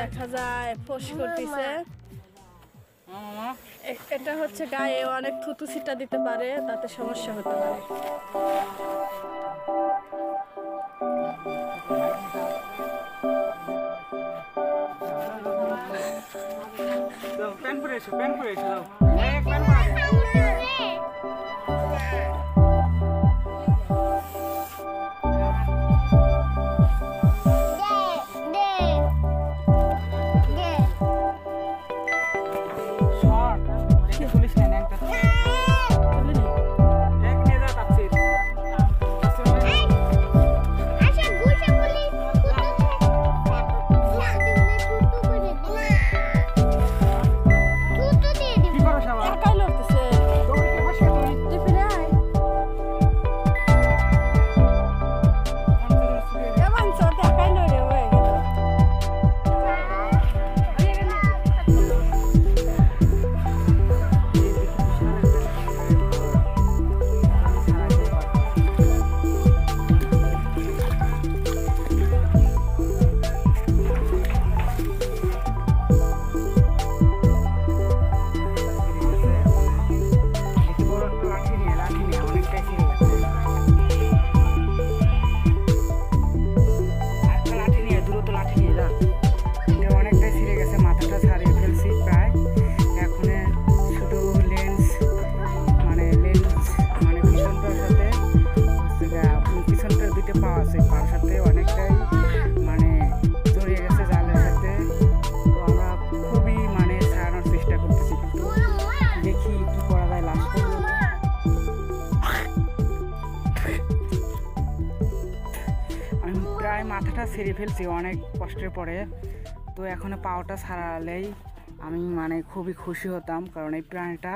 দেখা যায় ফোঁস করতেছে। এটা হচ্ছে গায়ে অনেক থুতু ছিটা দিতে পারে, তাতে সমস্যা হতে পারে। প্যান পরে এসো, প্যান পরে এসো। ছেড়ে ফেলছি অনেক কষ্টের পরে। তো এখন পাওটা ছাড়ালেই আমি মানে খুবই খুশি হতাম, কারণ এই প্রাণীটা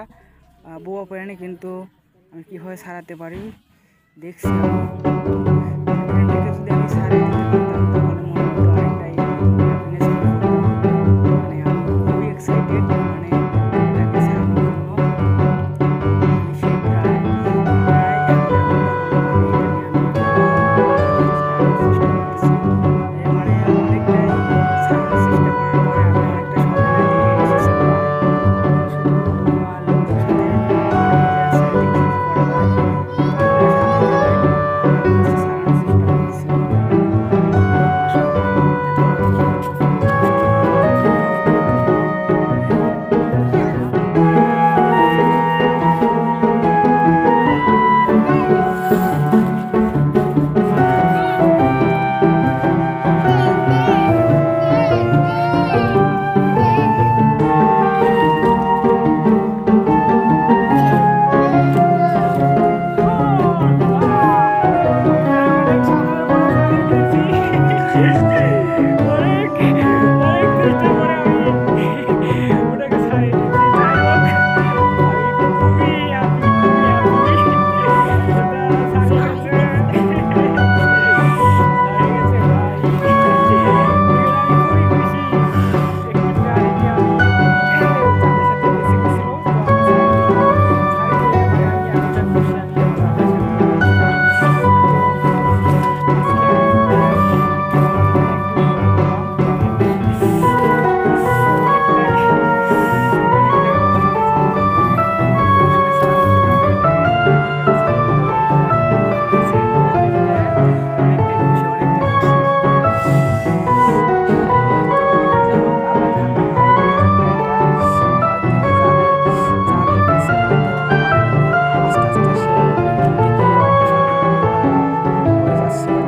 বোয়া প্রাণী, কিন্তু আমি কীভাবে ছাড়াতে পারি দেখছি। প্রাণীটাকে যদি আমি ছাড়িয়ে দিতে পারতাম তাহলে মনে হতো অনেকটাই হ্যাপিনেস ফিল করতাম। মানে আমি খুবই এক্সাইটেড মানে এটাকে ছাড়ানোর জন্য। আমি সেই প্রায় 1.5 ঘন্টা হলো মানে এটা নিয়ে আমি ছাড়ানোর চেষ্টা করতেছি। মানে অনেকটাই ছাড়ানোর চেষ্টা করার পরে আমি অনেকটা সমাধানের দিকে এসেছি প্রায়। শুধু লোকের সাথে বসে আছে দেখি কী করা যায়। তো আপনারা সাথে থাকেন, আমি হচ্ছে ছাড়ানোর চেষ্টা করতেছি। আসুন,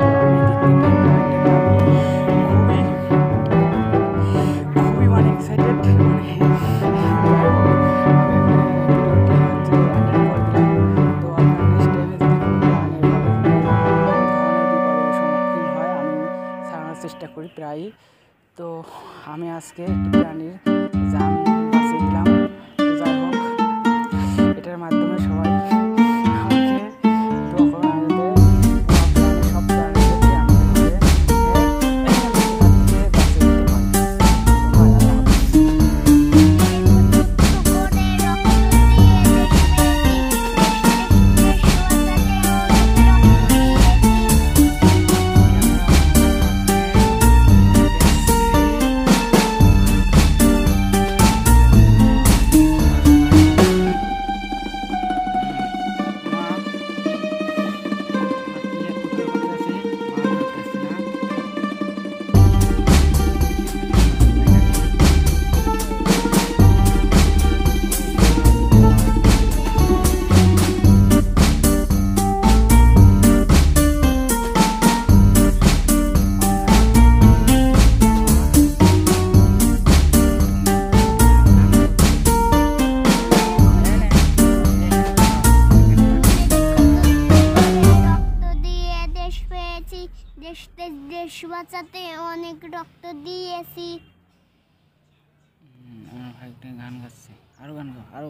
ধরো চেষ্টা করি প্রায়ই। তো আমি আজকে একটি প্রাণীর জান বাঁচিয়ে দিলাম। তো যাই হোক, এটার মাধ্যমে সবাই আমাকে দোয়া করুন, আমি যাতে সব প্রাণীদেরকে আমি এভাবে বাঁচিয়ে দিতে পারি। তো আল্লাহ হাফেজ। দেশ বাঁচাতে অনেক রক্ত দিয়েছি। একটা গান গাচ্ছে, আরো গান গাও, আরো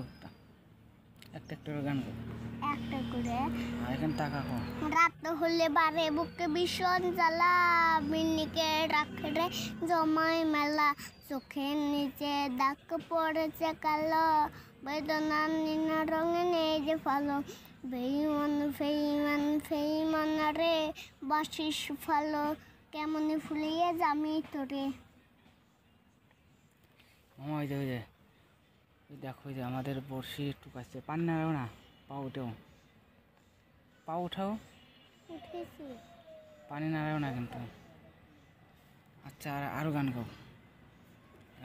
একটা করে গান গাও, একটা করে। এখানে টাকা কো রাত হলে বারে বুকে ভীষণ জ্বালা, মিনিকে রাখরে জমায় মেলা, চোখের নিচে দাগ পড়েছে কালো, বেদনার নীল রঙে নেই যে ভালো, বেইমান ফেইমান ফেইমান রে বাসিস ভালো, কেমন ফুলিয়ে জামি তোরে। মামা ওই যে দেখো, ওই যে আমাদের বড়শি একটু কাছে, পানি নাড়াও না, পা উঠাও, পা উঠাও, উঠেছি পানি নাড়াও না কিন্তু। আচ্ছা, আরো গান গাও,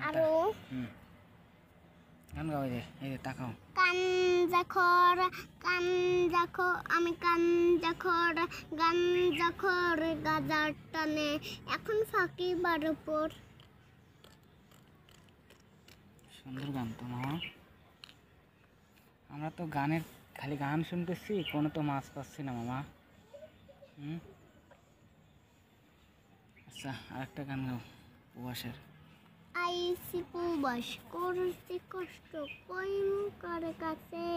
আরো গান গাও, এই যে তাকাও। কান জাখো আমি কান জাখর, গান জাখর গাজার টানে, এখন ফাঁকি বার উপর। সুন্দর গান তো মামা। আমরা তো গানের খালি গান শুনতেছি, কোনো তো মাছ পাচ্ছি না মামা। আচ্ছা আরেকটা গান গাও প্রবাসের। আইসি প্রবাস করছি কষ্ট কই মুখের কাছে,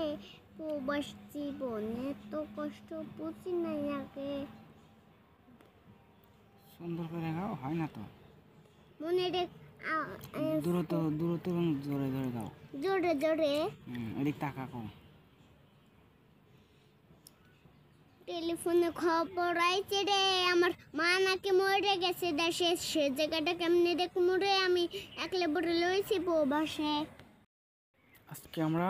প্রবাস জীবনে তো কষ্ট বুঝি নাই আগে। সুন্দর করে গাও, হয় না তো। মনে রেখ দূরত্ব দূরত্ব এবং জোরে জোরে গাও। জোরে জোরে। এদিক তাকা কম। টেলিফোনে খবর আইছে রে, আমার মা নাকি মরে গেছে দেশে, সে জায়গাটা কেমনে দেখমু রে, আমি একলে বড় লইছি প্রবাসে। আজকে আমরা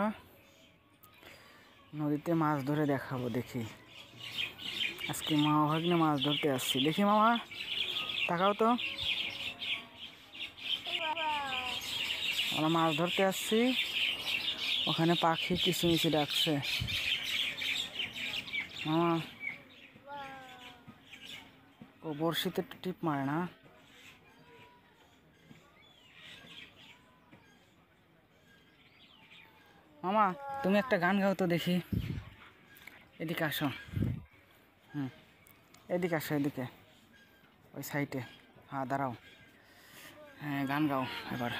নদীতে মাছ ধরে দেখাবো, দেখি। আজকে মা ভাগ্নে মাছ ধরতে আসছি, দেখি মামা তাকাও তো। আমরা মাছ ধরতে আসছি, ওখানে পাখি কিচিমিচি ডাকছে। মামা ও বড়শিতে টিপ মারে না। মামা তুমি একটা গান গাও তো দেখি। এদিকে আসো। এদিকে আসো, এদিকে ওই সাইডে। হ্যাঁ দাঁড়াও, হ্যাঁ গান গাও এবার।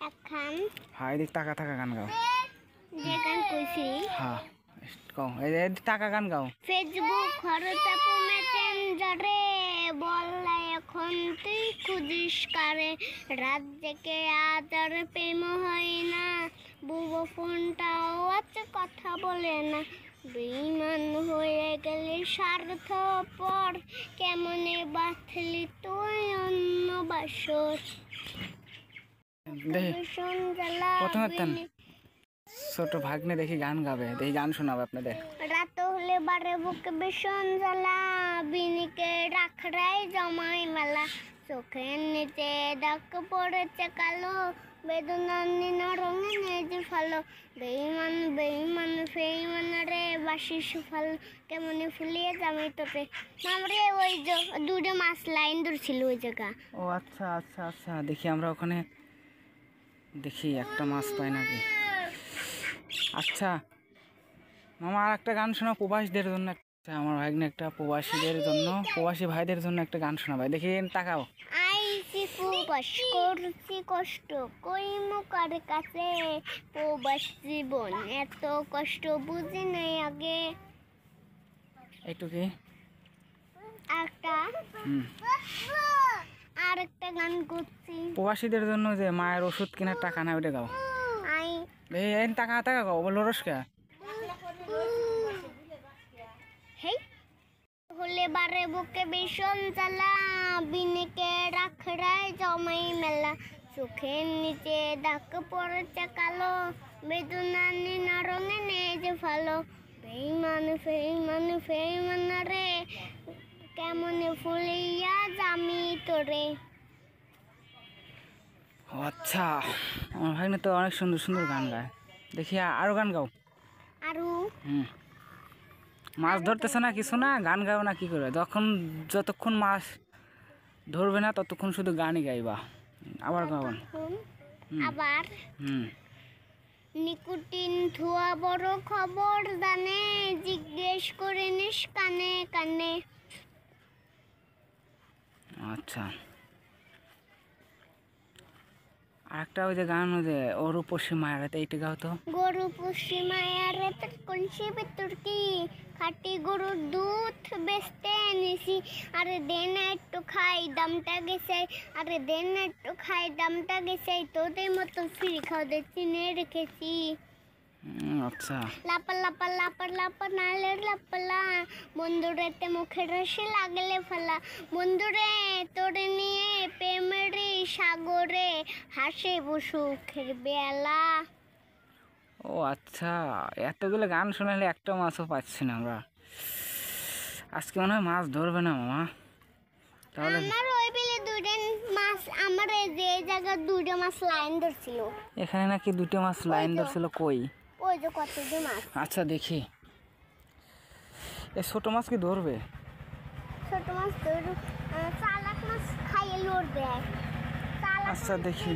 এখন হ্যাঁ এদিক টাকা টাকা গান গাও। যে গান কইছি হ্যাঁ গাও, এদিক টাকা গান গাও। ফেসবুক হরতাপ মেসেঞ্জারে বললা এখন তুই খুঁজিস কারে, রাত জেগে আদার প্রেম হয় না, বুবো ফোনটাও আছে কথা বলে না, বেঈমান হয়ে গেলে স্বার্থপর, কেমনে বাঁধলি তুই অন্য বাসর। দেখি ভীষণ জ্বালা প্রথমে ছোট ভাগ্নে দেখি গান গাবে, দেখি গান শোনাবে আপনাদের। রাত হলে বারে বুকে ভীষণ জ্বালা, বিনিকে রাখরাই জমাই মেলা, চোখের নিচে দাগ পড়েছে কালো, বেদনার রঙে নেজে ফালো, বেইমান বেইমান ফেইমান রে বাসিস ফালো, কেমনে ফুলিয়ে যাবে তোকে মামরে। ওই যে দুটো মাছ লাইন ধরছিল ওই জায়গা। ও আচ্ছা আচ্ছা আচ্ছা, দেখি আমরা ওখানে দেখি একটা মাছ পাই নাকি। আচ্ছা মামা আর একটা গান শোনা প্রবাসীদের জন্য। আমার ভাগ্নে একটা প্রবাসীদের জন্য, প্রবাসী ভাইদের জন্য একটা গান শোনাবে, দেখি তাকাও। আইসি প্রবাস করছি কষ্ট কই মুখের কাছে, প্রবাস জীবন এত কষ্ট বুঝি নাই আগে। একটু কি একটা আর একটা গান করছি প্রবাসীদের জন্য, যে মায়ের ওষুধ কেনার টাকা না, ওইটা গাও। আই এই টাকা টাকা গাও, বলো রসকা। হেই হলে বারে বুকে ভীষণ জ্বালা, বিনিকে রাখরাই জমাই মেলা, চোখের নিচে দাগ পড়েছে কালো, বেদনার নীনা রঙে নেজে ফালো, বেইমান ফেইমান ফেইমান রে কেমনে ফুলিয়া জামি তোরে। ও আচ্ছা, আমার ভাগ্নে তো অনেক সুন্দর সুন্দর গান গায়, দেখি আরো গান গাও। আরু মাছ ধরতেছে না কিছু না, গান গাও না কি করে? যতক্ষণ মাছ ধরবে না ততক্ষণ শুধু গানই গাইবা। আবার গাওন। আবার নিকুটিন ধোয়া বড় খবর জানে, জিজ্ঞেস করে নিস কানে কানে। আচ্ছা আরেকটা ওই যে গান, ওই যে ওর উপসী মায়ের, এইটা গাও তো। গরু পুষি মায়ার কলসি ভিতর কি, খাটি গরুর দুধ বেচতে এনেছি, আরে দেন একটু খাই দামটা গেছে, আরে দেন একটু খাই দামটা গেছে, তোদের মতো ফ্রি খাওয়াতে চিনে রেখেছি। আচ্ছা লাপা লাপা লাপা লাপা নালে লাপালা, বন্ধুরেতে মুখের রসে লাগলে ফেলা, বন্ধুরে তোরে নিয়ে প্রেমেরই সাগরে হাসে সুখের বেলা। ও আচ্ছা, এতগুলো গান শোনালে একটা মাছও পাচ্ছি না আমরা। আজকে মনে হয় মাছ ধরবে না মামা, তাহলে আমার ওই বিলে দুটো মাছ, আমার এই যে জায়গা দুটো মাছ লাইন ধরছিল। এখানে নাকি দুটো মাছ লাইন ধরছিল, কই? ওই যে কত যে মাছ। আচ্ছা দেখি এ ছোট মাছ কি ধরবে? ছোট মাছ ধরু, চালাক মাছ খাইয়ে লড়বে। আচ্ছা দেখি।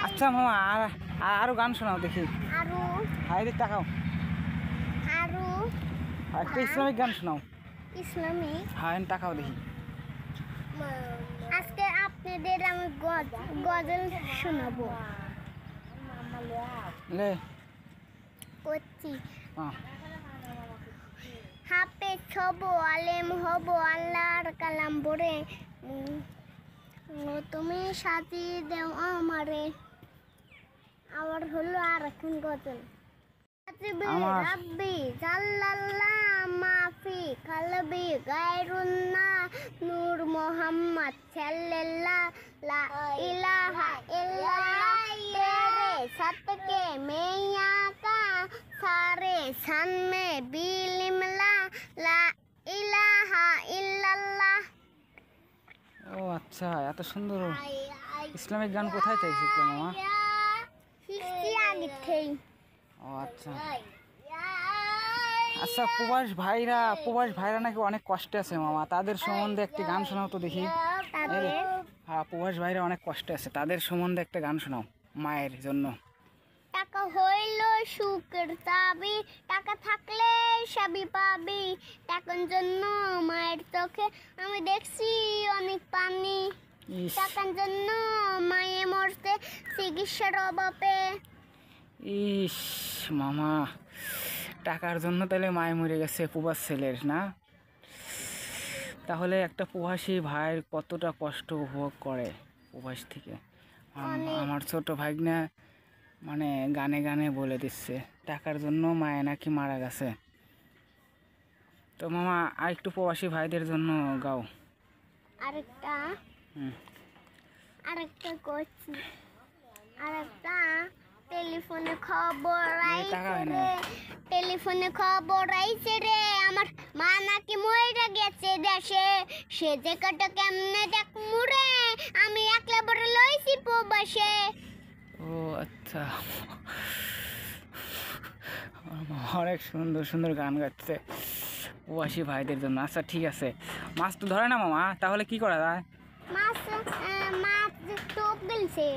আচ্ছা মামা আরো গান শোনাও দেখি। আরু হাই দিক তাকাও, আরু একটা ইসলামিক গান শোনাও। ইসলামিক হ্যাঁ তাকাও দেখি। আজকে আপনাদের আমি গজল শোনাবো। লে করছি। হ্যাঁ হাফেজ হব, আলেম হব, আল্লাহর কালাম পড়ে। তুমি সাজিয়ে দেও আমারে। আবার হলো আর এখন গজল। আমার রাব্বি জাল্লাল্লাহ মাফি কালবি গায়রুন্না নূর মোহাম্মদ সাল্লাল্লাহ লা ইলাহা ইল্লাল্লাহ তেরে সতকে मैया का सारे सन में बिलिमला ला इलाहा इल्लल्लाह। ও আচ্ছা, এত সুন্দর ইসলামিক গান কোথায় থেকে শিখলে মামা? ও আচ্ছা আচ্ছা, প্রবাস ভাইরা নাকি অনেক কষ্টে আছে মামা, তাদের সম্বন্ধে একটি গান শোনাও তো দেখি। হ্যাঁ, প্রবাস ভাইরা অনেক কষ্টে আছে, তাদের সম্বন্ধে একটা গান শোনাও মায়ের জন্য। টাকা হইল সুখের চাবি, টাকা থাকলে সবই পাবি। টাকার জন্য মায়ের চোখে আমি দেখছি অনেক পানি। ইস টাকার জন্য মায়ে মরতে চিকিৎসার অভাবে। ইস মামা, টাকার জন্য তাহলে মায়ে মরে গেছে প্রবাস ছেলের না? তাহলে একটা প্রবাসী ভাইয়ের কতটা কষ্ট উপভোগ করে প্রবাস থেকে। আমার ছোট ভাইগনা মানে গানে গানে বলে দিচ্ছে টাকার জন্য মায়ে নাকি মারা গেছে। তো মামা আর একটু প্রবাসী ভাইদের জন্য গাও। আরেকটা করছি। আরেকটা টেলিফোনে খবর আইছে রে আমার মা নাকি মইরা গেছে দেশে। সে জায়গাটা কেমনে দেখ মুরে আমি একলা বড় লইছি প্রবাসে। ও আচ্ছা, অনেক সুন্দর সুন্দর গান গাচ্ছে প্রবাসী ভাইদের জন্য। আচ্ছা ঠিক আছে, মাছ তো ধরে না মামা, তাহলে কি করা যায়? মাছ টোপ গেলছে।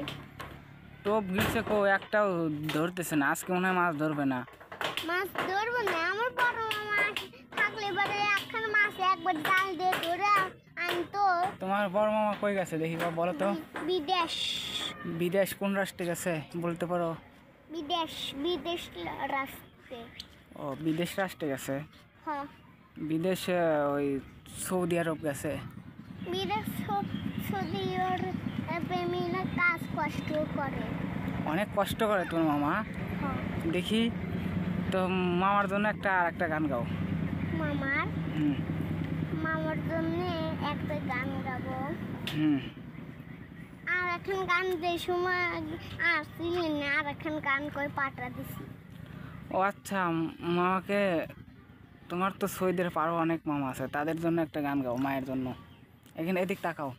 টোপ গিলছে কো, একটাও ধরতেছে না, আজকে মনে হয় মাছ ধরবে না। মাছ ধরবো না, আমার বড় মামা থাকলে এবারে একখান মাছ একবার জাল দিয়ে ধরে আনতো। তোমার বড় মামা কই গেছে দেখি বলো তো? বিদেশ। বিদেশ কোন রাষ্ট্রে গেছে বলতে পারো? বিদেশ রাষ্ট্রে। ও বিদেশ রাষ্ট্রে গেছে। হ্যাঁ বিদেশ ওই সৌদি আরব গেছে। বিদেশ সৌদি আরবে মিলে কাজ কষ্ট করে, অনেক কষ্ট করে তোমার মামা। হ্যাঁ। দেখি তো মামার জন্য আর একটা গান গাও। মামার জন্য একটা গান গাবো। আর এখন গান যে সময় আসছিলেন না, আর এখন গান করে পাঠা দিছি। ও আচ্ছা, মামাকে তোমার তো সৌদির পারো অনেক মামা আছে, তাদের জন্য একটা গান গাও মায়ের জন্য। এখানে এদিক তাকাও।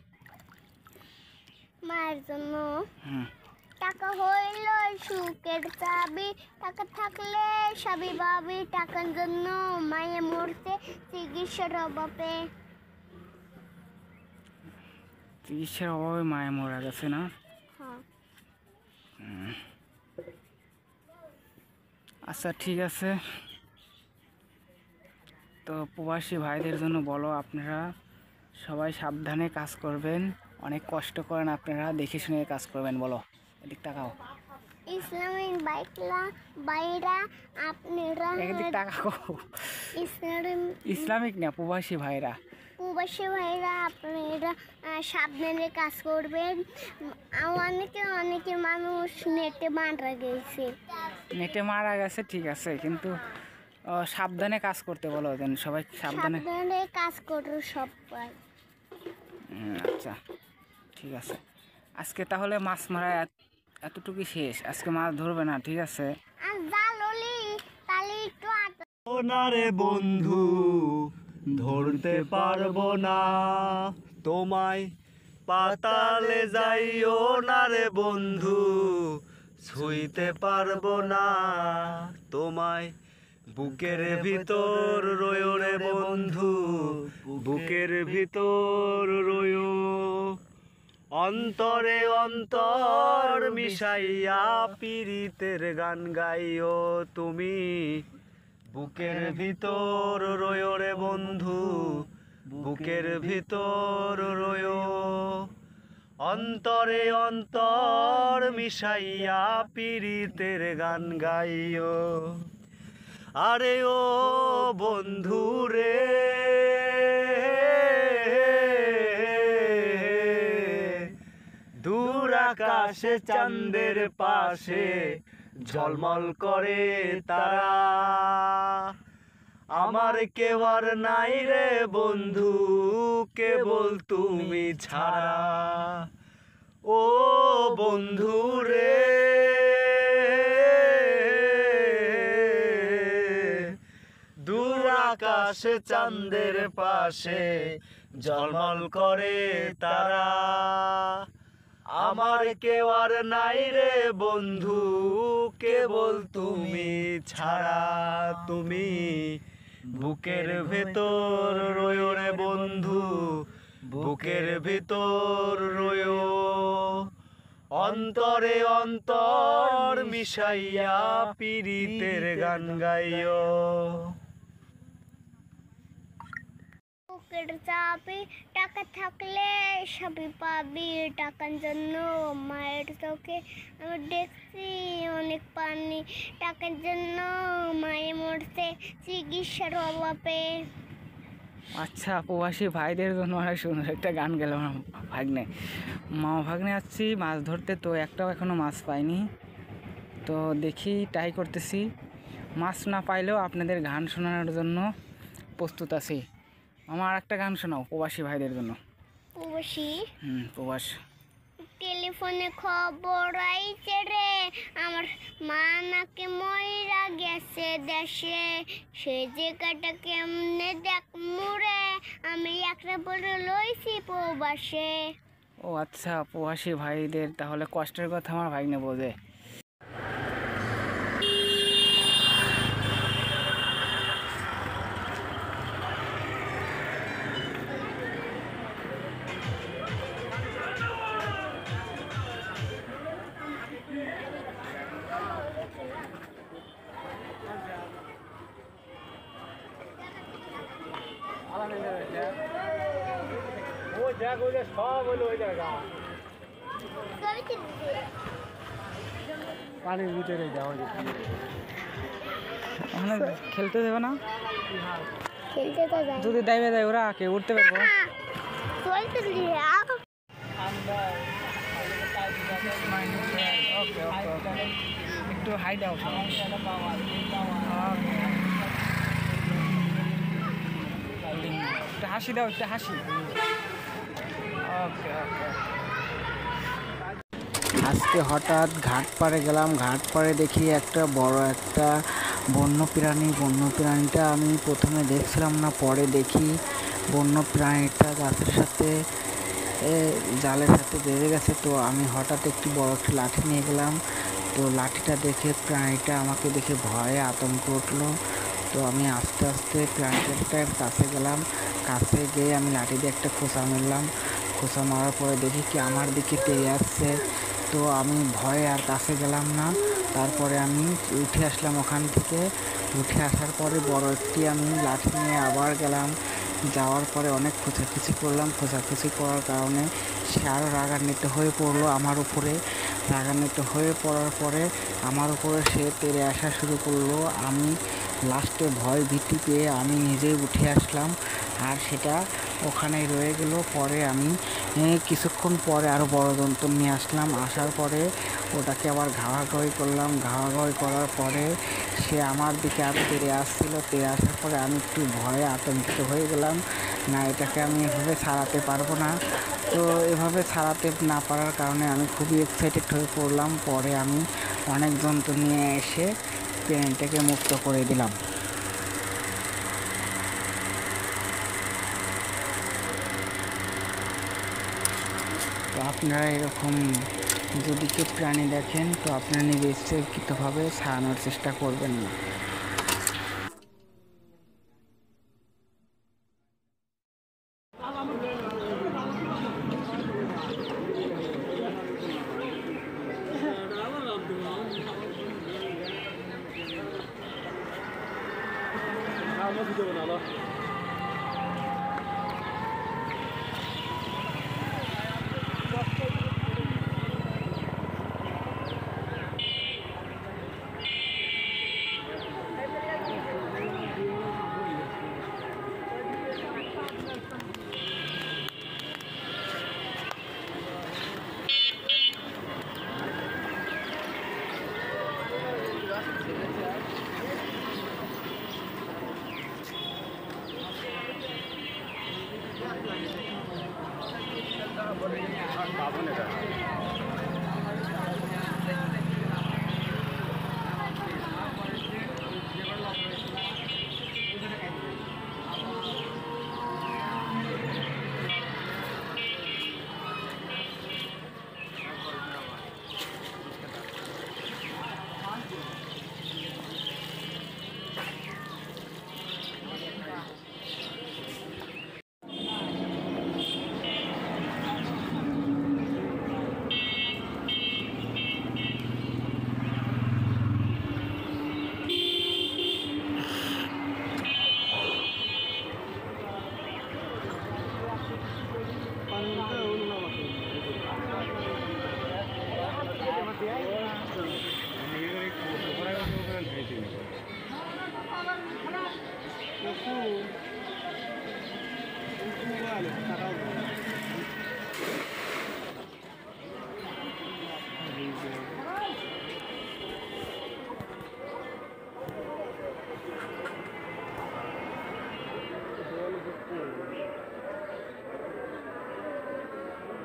মায়ের জন্য টাকা হইল সুখের চাবি, টাকা থাকলে সবই পাবি। টাকার জন্য মায়ে মরতে চিকিৎসার অভাবে। চিকিৎসার অভাবে মায়ে মারা গেছে না? আচ্ছা ঠিক আছে, তো প্রবাসী ভাইদের জন্য বলো আপনারা সবাই সাবধানে কাজ করবেন, অনেক কষ্ট করেন আপনারা, দেখে শুনে কাজ করবেন। বলো এদিক তাকাও। ইসলামিক বাইরা আপনারা এদিক তাকাও। ইসলামিক না, প্রবাসী ভাইরা আপনারা সাবধানে কাজ করবেন। অনেকে মানুষ নেটে মারা গেছে ঠিক আছে, কিন্তু সাবধানে কাজ করতে বলো দেন, সবাই সাবধানে কাজ করো সবাই। আচ্ছা ঠিক আছে, আজকে তাহলে মাছ মারা এতটুকু শেষ, আজকে মাছ ধরবে না ঠিক আছে? না রে বন্ধু ধরতে পারবো না তোমায়, পাতালে যাইও না রে বন্ধু ছুঁইতে পারবো না তোমায়। বুকের ভিতর রয়ো রে বন্ধু, বুকের ভিতর রয়ো, অন্তরে অন্তর মিশাইয়া পীড়িতের গান গাইও তুমি। বুকের ভিতর রয়ো রে বন্ধু, বুকের ভিতর রয়ো অন্তরে অন্তর মিশাইয়া পীড়িতের গান গাইও আরে ও বন্ধু রে দূর আকাশে চাঁদের পাশে ঝলমল করে তারা আমার কেউ আর নাই রে বন্ধু কেবল তুমি ছাড়া ও বন্ধু রে দূর আকাশে চাঁদের পাশে ঝলমল করে তারা আমার কেউ আর নাই রে বন্ধু কেবল তুমি ছাড়া তুমি বুকের ভেতর রয়ো রে বন্ধু বুকের ভেতর রয়ো অন্তরে অন্তর মিশাইয়া পীড়িতের গান গাইও বুকের চাপে টাকা থাকলে সবই পাবি টাকার জন্য মায়ের চোখে আমি দেখছি অনেক পানি টাকার জন্য মায়ে মরছে চিকিৎসার অভাবে। আচ্ছা, প্রবাসী ভাইদের জন্য অনেক সুন্দর একটা গান গেল ভাগ্নে। মামা ভাগ্নে আসছি মাছ ধরতে, তো একটাও এখনও মাছ পাইনি, তো দেখি ট্রাই করতেছি। মাছ না পাইলেও আপনাদের গান শোনানোর জন্য প্রস্তুত আছি। আমার একটা গান শোনাও প্রবাসী ভাইদের জন্য। প্রবাসী প্রবাস টেলিফোনে খবর আইছে রে আমার মা নাকি মইরা গেছে দেশে সে জায়গাটা কেমনে দেখ মুরে আমি একটা বড় লইছি প্রবাসে। ও আচ্ছা, প্রবাসী ভাইদের তাহলে কষ্টের কথা আমার ভাগ্নে বোঝে। পানির ভিতরে যাওয়া ওখানে খেলতে দেবে না? খেলতে তো যাই যদি দেবে দেয় ওরা কে উঠতে পারবো? চলতে দিয়ে ওকে ওকে ওকে, একটু হাই দাও। একটু হাসি দাও, একটু হাসি। ওকে ওকে। আজকে হঠাৎ ঘাট পাড়ে গেলাম, ঘাট পাড়ে দেখি একটা বড় একটা বন্য প্রাণীটা আমি প্রথমে দেখছিলাম না, পরে দেখি বন্য প্রাণীটা গাছের সাথে জালের সাথে বেঁধে গেছে। তো আমি হঠাৎ একটি বড় একটা লাঠি নিয়ে গেলাম, তো লাঠিটা দেখে প্রাণীটা আমাকে দেখে ভয়ে আতঙ্ক উঠলো। তো আমি আস্তে আস্তে প্রাণীটার কাছে গেলাম, কাছে গিয়ে আমি লাঠি দিয়ে একটা খোঁচা মারলাম। খোঁচা মারার পরে দেখি কি আমার দিকে তেড়ে আসছে। তো আমি ভয়ে আর কাছে গেলাম না। তারপরে আমি উঠে আসলাম ওখান থেকে। উঠে আসার পরে বড় একটি আমি লাঠি নিয়ে আবার গেলাম। যাওয়ার পরে অনেক খোঁচাখুচি করলাম। খোঁচাখুচি করার কারণে সে আরও রাগান্বিত হয়ে পড়লো আমার উপরে। রাগান্বিত হয়ে পড়ার পরে আমার উপরে সে তেড়ে আসা শুরু করলো। আমি লাস্টে ভয় ভীতি পেয়ে আমি নিজেই উঠে আসলাম, আর সেটা ওখানেই রয়ে গেল। পরে আমি কিছুক্ষণ পরে আরও বড় জন্তু নিয়ে আসলাম। আসার পরে ওটাকে আবার ঘাওয়াঘাওয়ি করলাম। ঘাওয়াঘাওয়ি করার পরে সে আমার দিকে আরও তেড়ে আসছিল। তেড়ে আসার পরে আমি একটু ভয়ে আতঙ্কিত হয়ে গেলাম, না এটাকে আমি এভাবে ছাড়াতে পারবো না। তো এভাবে ছাড়াতে না পারার কারণে আমি খুবই এক্সাইটেড হয়ে পড়লাম। পরে আমি অনেক জন্তু নিয়ে এসে প্রাণীটাকে মুক্ত করে দিলাম। তো আপনারা এরকম যদি কেউ প্রাণী দেখেন তো আপনারা নিজে ইচ্ছাকৃতভাবে ছাড়ানোর চেষ্টা করবেন না।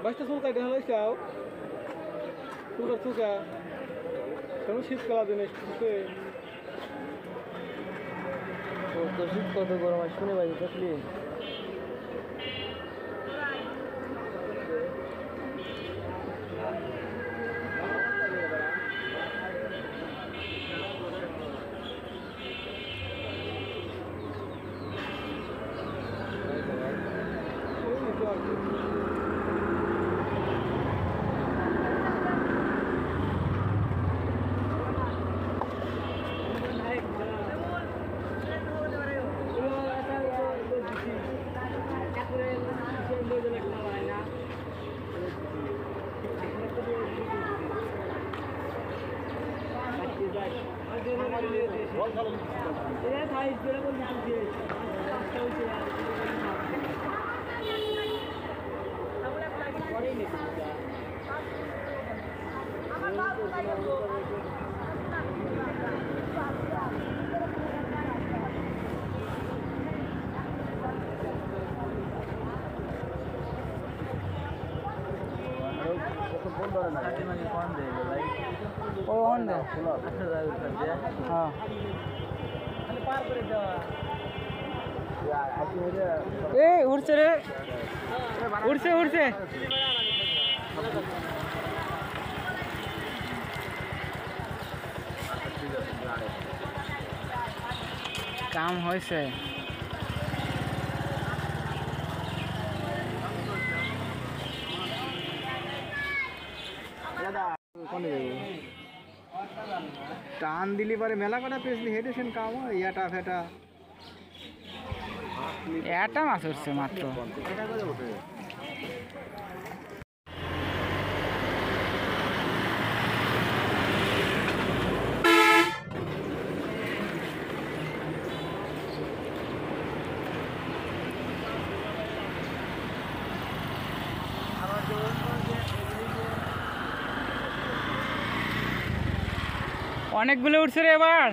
Basta soltar de relaxar. Tudo sugar. Estamos শীতকাল দিনে শুতে তো শীত কত গরম আর শুনে বাজে থাকলি ও অন দে হ্যাঁ এ উড়ছে রে উড়ছে উড়ছে কাম হয়েছে টান দিলি পারে মেলা কটা পেয়েছিলি হেঁটেছেন কাম ইয়াটা ফেটা এটা মাছ উঠছে মাত্র অনেকগুলো উঠছে রে এবার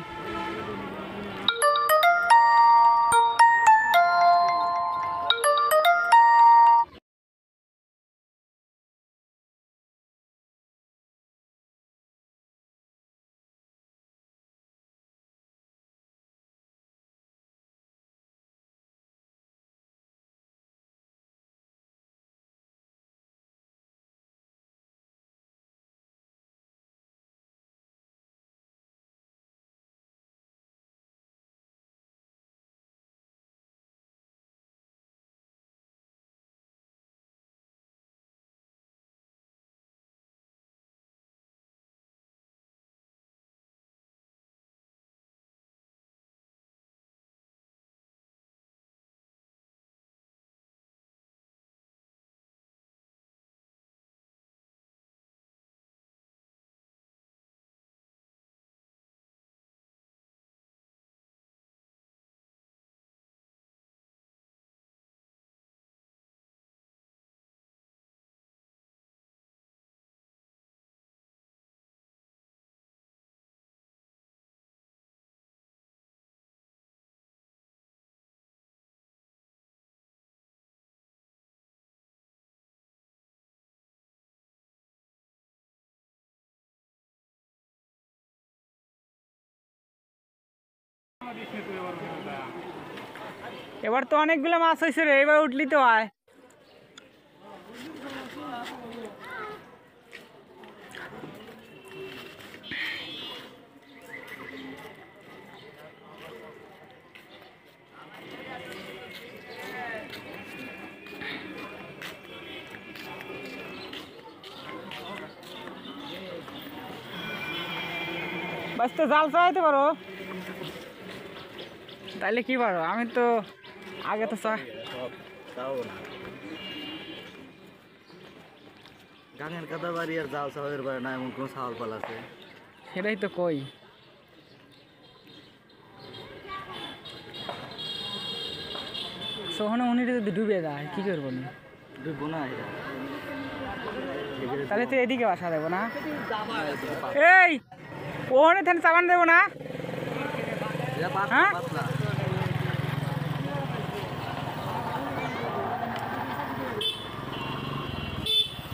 এবার তো অনেকগুলো মাছ হয়েছে রে, এবার উঠলি তো আয়। বাস তো জাল চালাইতে পারো, তাইলে কি পারো? আমি তো আগে তো তাও না গাঙের কাদা বাড়ি আর জাল সাওয়ার বাড়ি না, এমন কোনো সাওয়াল পাল আছে? সেটাই তো কই। সোহনা উনি যদি ডুবে যায় কি করবো না? ডুববো না এটা। তাহলে তো এদিকে বাসা দেবো না? এই ওখানে থানে চাবান দেবো না? এটা পাতলা, হ্যাঁ? পাতলা।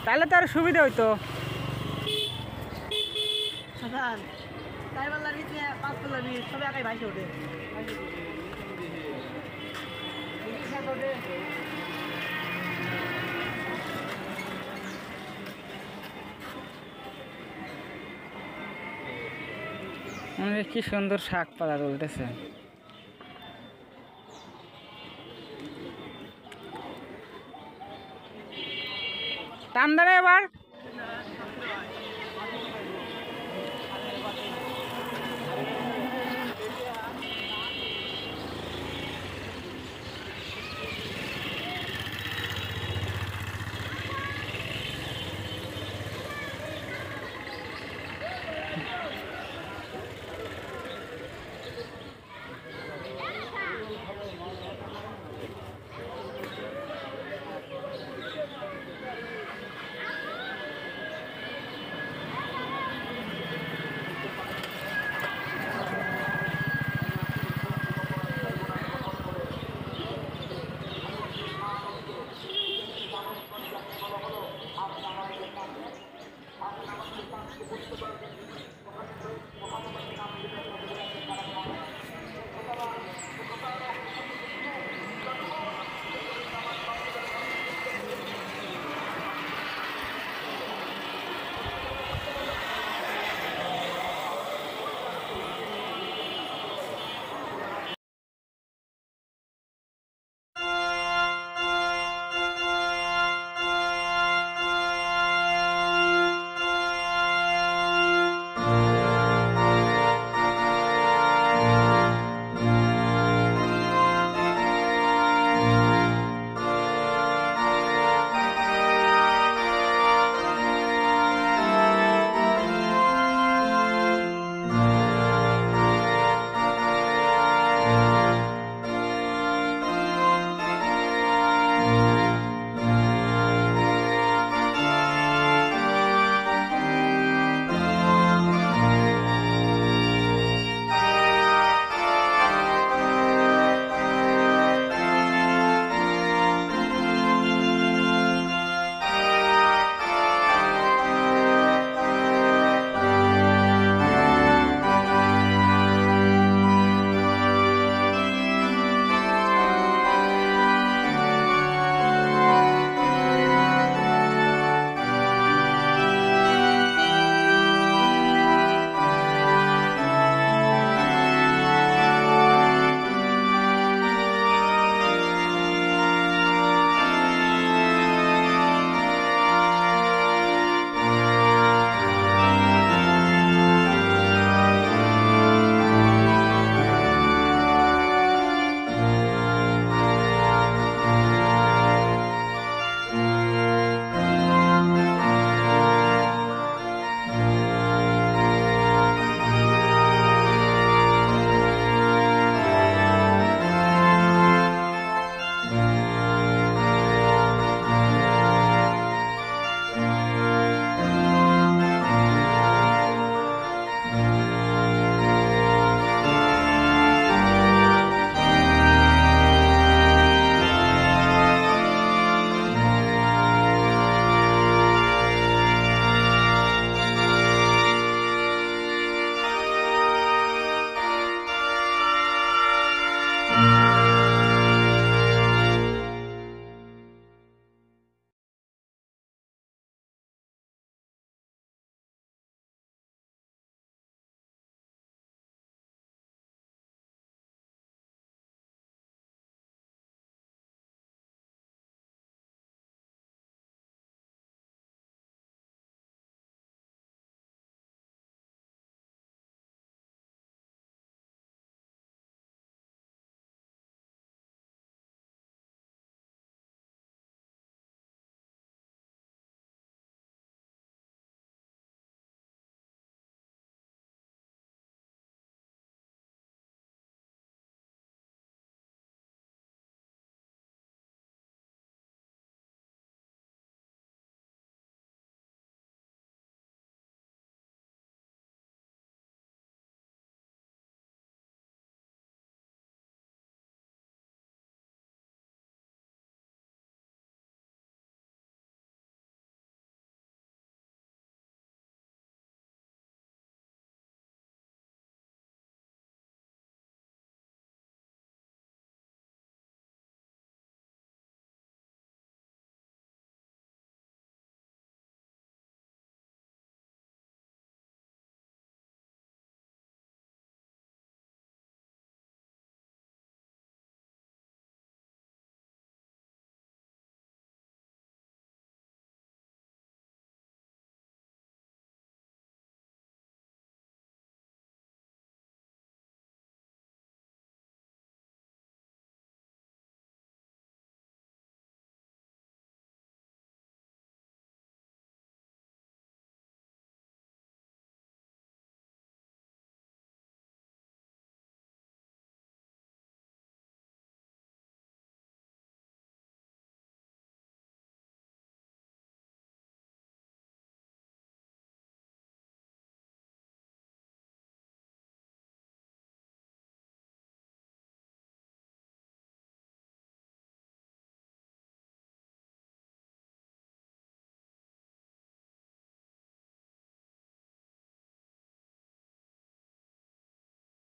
তাহলে তো আর সুবিধা হইতো। কি সুন্দর শাক পাতা তুলতেছে। টান দেবে এবার।